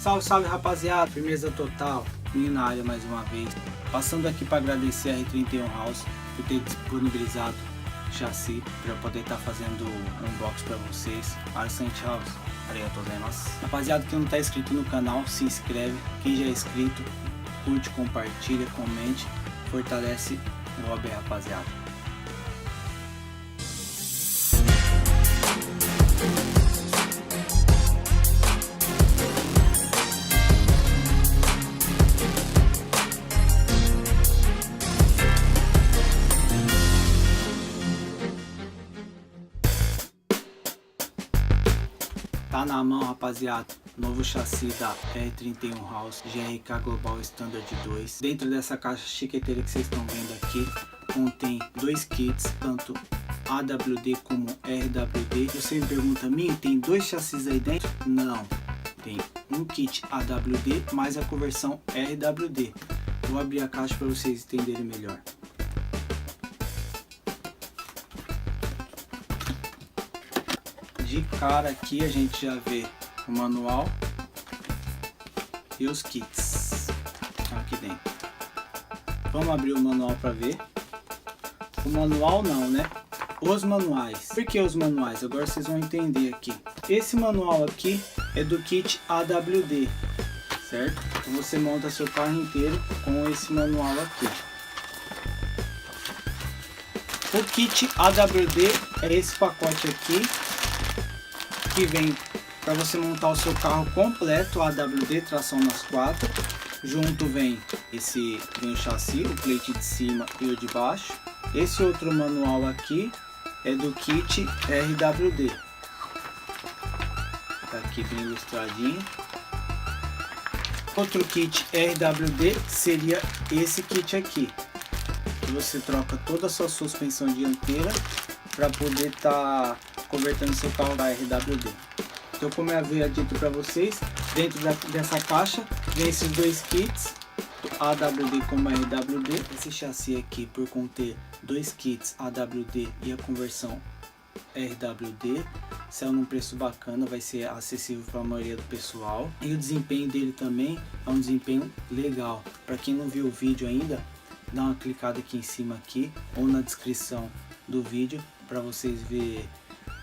Salve, salve rapaziada, firmeza total, menino na área mais uma vez. Passando aqui para agradecer a R31 House por ter disponibilizado o chassi para poder estar fazendo um unboxing para vocês. Arsante House, arigatou gozaimasu. Rapaziada que não está inscrito no canal, se inscreve. Quem já é inscrito, curte, compartilha, comente, fortalece o hobby, rapaziada. Tá na mão, rapaziada, novo chassi da R31 House GRK Global Standard 2. Dentro dessa caixa chiqueteira que vocês estão vendo aqui, contém dois kits, tanto AWD como RWD. Você me pergunta, Min, tem dois chassis aí dentro? Não, tem um kit AWD mais a conversão RWD. Vou abrir a caixa para vocês entenderem melhor. De cara aqui a gente já vê o manual e os kits aqui dentro. Vamos abrir o manual para ver. O manual não, né? Os manuais. Por que os manuais? Agora vocês vão entender aqui. Esse manual aqui é do kit AWD, certo? Então você monta seu carro inteiro com esse manual aqui. O kit AWD é esse pacote aqui, que vem para você montar o seu carro completo, AWD, tração nas quatro. Junto vem o chassi, o plate de cima e o de baixo. Esse outro manual aqui é do kit RWD. Tá aqui bem ilustradinho. Outro kit RWD seria esse kit aqui. Você troca toda a sua suspensão dianteira para poder estar convertendo seu carro para RWD. Então, como eu havia dito para vocês, dentro dessa caixa vem esses dois kits, AWD como RWD. Esse chassi aqui, por conter dois kits AWD e a conversão RWD, saiu num preço bacana, vai ser acessível para a maioria do pessoal. E o desempenho dele também é um desempenho legal. Para quem não viu o vídeo ainda, dá uma clicada aqui em cima aqui ou na descrição do vídeo para vocês verem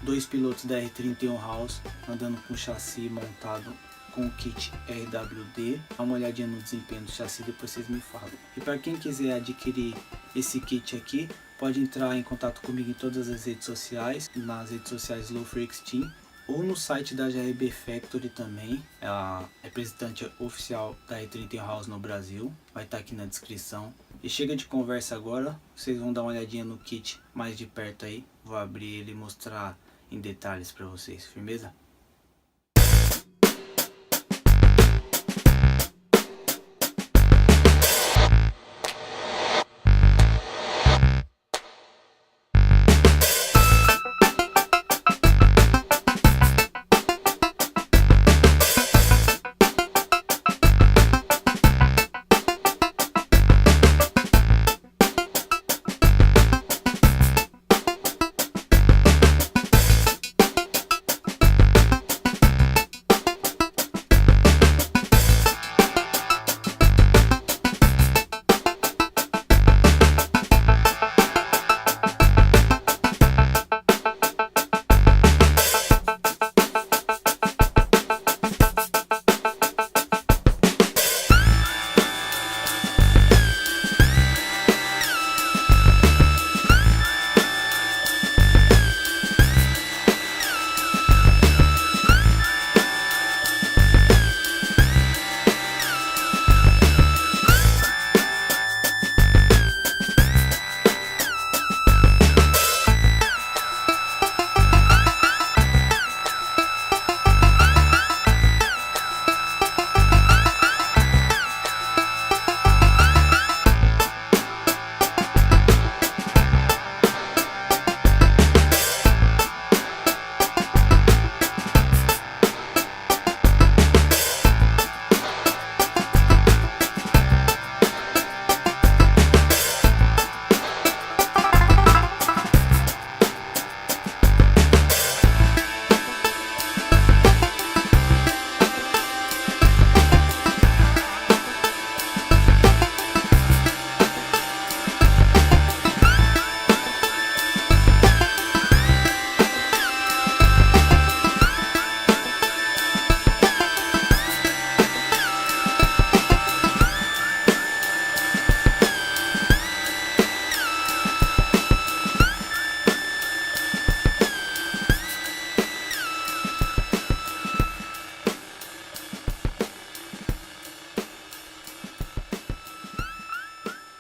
dois pilotos da R31 House andando com o chassi montado com o kit RWD. Dá uma olhadinha no desempenho do chassi, depois vocês me falam. E para quem quiser adquirir esse kit aqui, pode entrar em contato comigo em todas as redes sociais, nas redes sociais Low Freaks Team, ou no site da GRK Factory também, é a representante oficial da R31 House no Brasil, vai estar aqui na descrição. E chega de conversa agora, vocês vão dar uma olhadinha no kit mais de perto aí, vou abrir ele e mostrar em detalhes para vocês, firmeza?